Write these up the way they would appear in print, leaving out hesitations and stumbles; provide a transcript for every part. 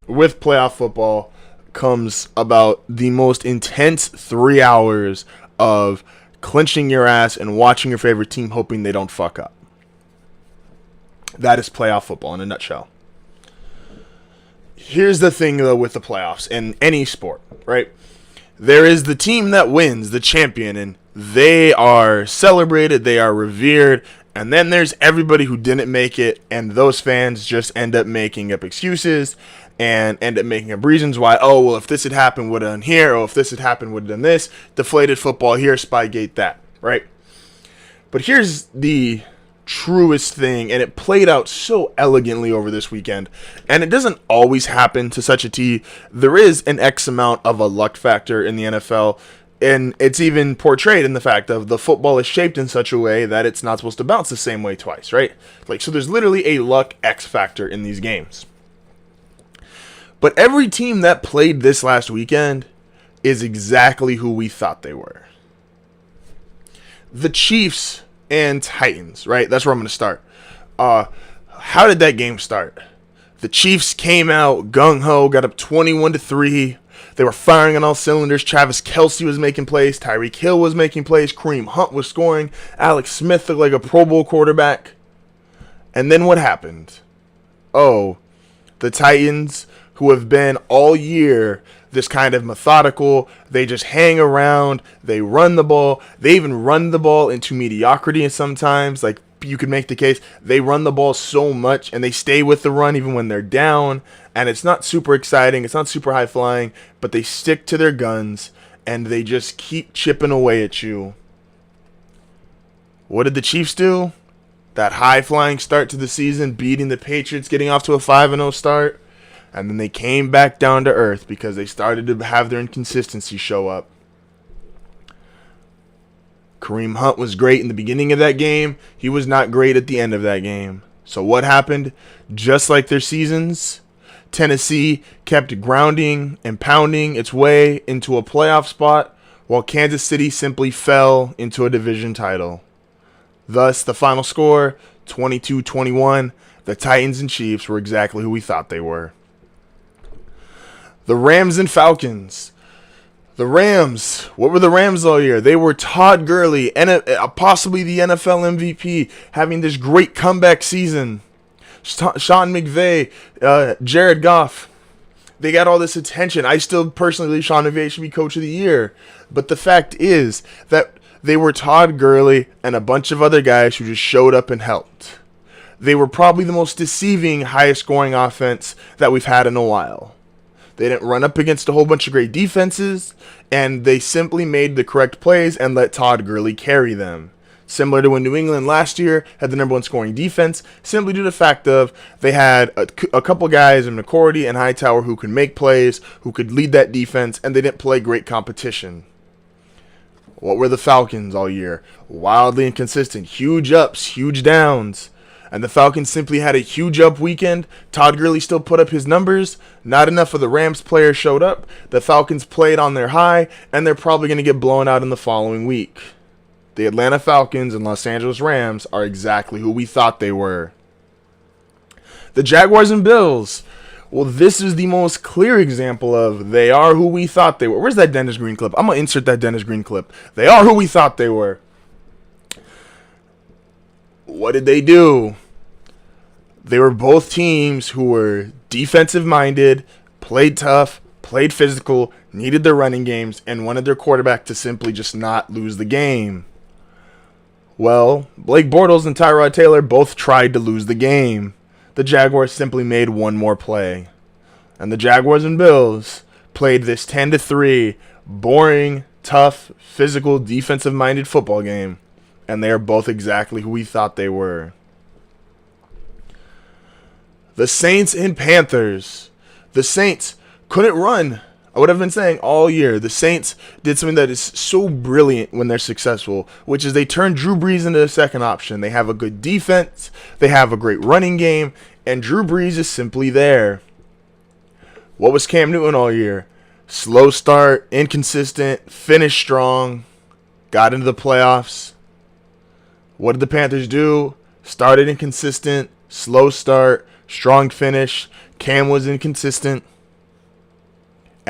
with playoff football comes about the most intense 3 hours of clinching your ass and watching your favorite team hoping they don't fuck up. That is playoff football in a nutshell. Here's the thing, though, with the playoffs in any sport, right? There is the team that wins, the champion, and they are celebrated, they are revered, and then there's everybody who didn't make it, and those fans just end up making up excuses and end up making up reasons why, oh, well, if this had happened, would have done here, or if this had happened, would have done this, deflated football here, Spygate that, right? But here's the truest thing, and it played out so elegantly over this weekend, and it doesn't always happen to such a T. There is an X amount of a luck factor in the NFL, and it's even portrayed in the fact of the football is shaped in such a way that it's not supposed to bounce the same way twice, right? Like, so there's literally a luck X factor in these games. But every team that played this last weekend is exactly who we thought they were. The Chiefs and Titans, right? That's where I'm going to start. How did that game start? The Chiefs came out gung-ho, got up 21-3. They were firing on all cylinders. Travis Kelce was making plays. Tyreek Hill was making plays. Kareem Hunt was scoring. Alex Smith looked like a Pro Bowl quarterback. And then what happened? Oh, the Titans, who have been all year this kind of methodical, they just hang around, they run the ball, they even run the ball into mediocrity, and sometimes, like, you could make the case, they run the ball so much, and they stay with the run even when they're down, and it's not super exciting, it's not super high flying, but they stick to their guns, and they just keep chipping away at you. What did the Chiefs do? That high flying start to the season, beating the Patriots, getting off to a 5-0 start. And then they came back down to earth because they started to have their inconsistency show up. Kareem Hunt was great in the beginning of that game. He was not great at the end of that game. So what happened? Just like their seasons, Tennessee kept grounding and pounding its way into a playoff spot, while Kansas City simply fell into a division title. Thus, the final score, 22-21, the Titans and Chiefs were exactly who we thought they were. The Rams and Falcons. The Rams. What were the Rams all year? They were Todd Gurley, possibly the NFL MVP, having this great comeback season. Sean McVay, Jared Goff. They got all this attention. I still personally believe Sean McVay should be Coach of the Year. But the fact is that they were Todd Gurley and a bunch of other guys who just showed up and helped. They were probably the most deceiving, highest scoring offense that we've had in a while. They didn't run up against a whole bunch of great defenses, and they simply made the correct plays and let Todd Gurley carry them. Similar to when New England last year had the number one scoring defense, simply due to the fact of they had a couple guys in McCourty and Hightower who could make plays, who could lead that defense, and they didn't play great competition. What were the Falcons all year? Wildly inconsistent. Huge ups, huge downs. And the Falcons simply had a huge up weekend. Todd Gurley still put up his numbers. Not enough of the Rams players showed up. The Falcons played on their high, and they're probably going to get blown out in the following week. The Atlanta Falcons and Los Angeles Rams are exactly who we thought they were. The Jaguars and Bills. Well, this is the most clear example of they are who we thought they were. Where's that Dennis Green clip? I'm going to insert that Dennis Green clip. They are who we thought they were. What did they do? They were both teams who were defensive-minded, played tough, played physical, needed their running games, and wanted their quarterback to simply just not lose the game. Well, Blake Bortles and Tyrod Taylor both tried to lose the game. The Jaguars simply made one more play. And the Jaguars and Bills played this 10-3, boring, tough, physical, defensive-minded football game. And they are both exactly who we thought they were. The Saints and Panthers. The Saints couldn't run. I would have been saying all year, the Saints did something that is so brilliant when they're successful, which is they turn Drew Brees into a second option. They have a good defense, they have a great running game, and Drew Brees is simply there. What was Cam Newton all year? Slow start, inconsistent, finished strong, got into the playoffs. What did the Panthers do? Started inconsistent, slow start, strong finish. Cam was inconsistent.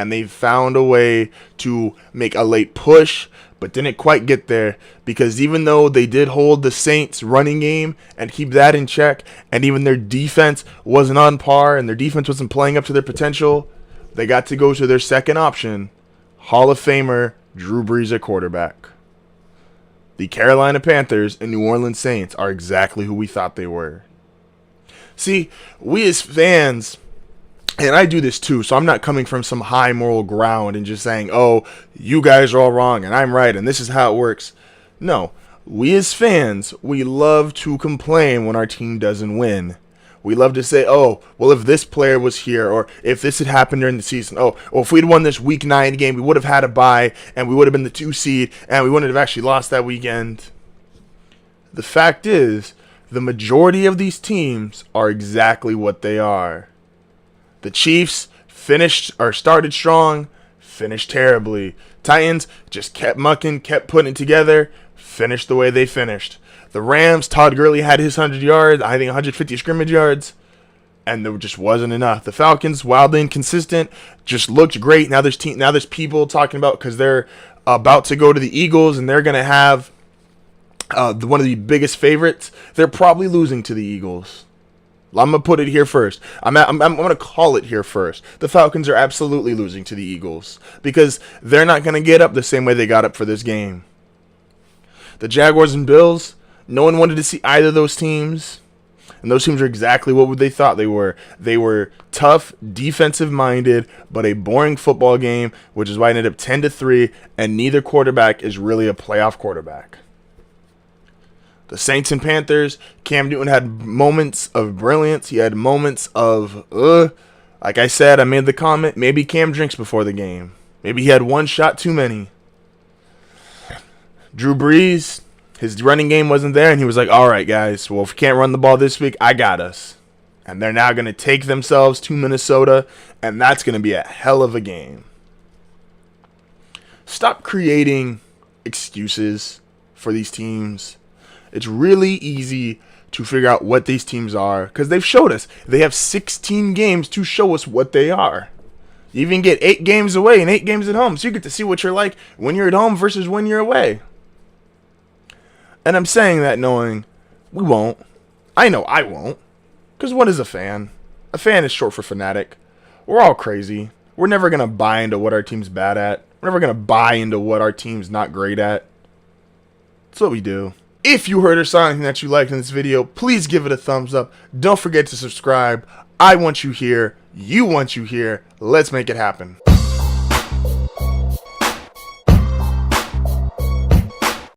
and they found a way to make a late push, but didn't quite get there, because even though they did hold the Saints running game and keep that in check, and even their defense wasn't on par and their defense wasn't playing up to their potential, they got to go to their second option, Hall of Famer Drew Brees at quarterback. The Carolina Panthers and New Orleans Saints are exactly who we thought they were. See, we as fans, and I do this too, so I'm not coming from some high moral ground and just saying, oh, you guys are all wrong and I'm right and this is how it works. No, we as fans, we love to complain when our team doesn't win. We love to say, oh, well, if this player was here, or if this had happened during the season, oh, well, if we'd won this Week 9 game, we would have had a bye, and we would have been the 2 seed, and we wouldn't have actually lost that weekend. The fact is, the majority of these teams are exactly what they are. The Chiefs started strong, finished terribly. Titans just kept mucking, kept putting it together, finished the way they finished. The Rams, Todd Gurley had his 100 yards, I think 150 scrimmage yards, and there just wasn't enough. The Falcons, wildly inconsistent, just looked great. Now there's people talking about, because they're about to go to the Eagles and they're going to have one of the biggest favorites. They're probably losing to the Eagles. I'm going to put it here first. I'm going to call it here first. The Falcons are absolutely losing to the Eagles, because they're not going to get up the same way they got up for this game. The Jaguars and Bills, no one wanted to see either of those teams, and those teams are exactly what they thought they were. They were tough, defensive-minded, but a boring football game, which is why it ended up 10-3, and neither quarterback is really a playoff quarterback. The Saints and Panthers, Cam Newton had moments of brilliance. He had moments of, like I said, I made the comment, maybe Cam drinks before the game. Maybe he had one shot too many. Drew Brees, his running game wasn't there, and he was like, all right, guys, well, if we can't run the ball this week, I got us. And they're now going to take themselves to Minnesota, and that's going to be a hell of a game. Stop creating excuses for these teams. It's really easy to figure out what these teams are, because they've showed us. They have 16 games to show us what they are. You even get 8 games away and 8 games at home, so you get to see what you're like when you're at home versus when you're away. And I'm saying that knowing we won't. I know I won't. Because what is a fan? A fan is short for fanatic. We're all crazy. We're never going to buy into what our team's bad at. We're never going to buy into what our team's not great at. That's what we do. If you heard or saw anything that you liked in this video, please give it a thumbs up. Don't forget to subscribe. I want you here. You want you here. Let's make it happen.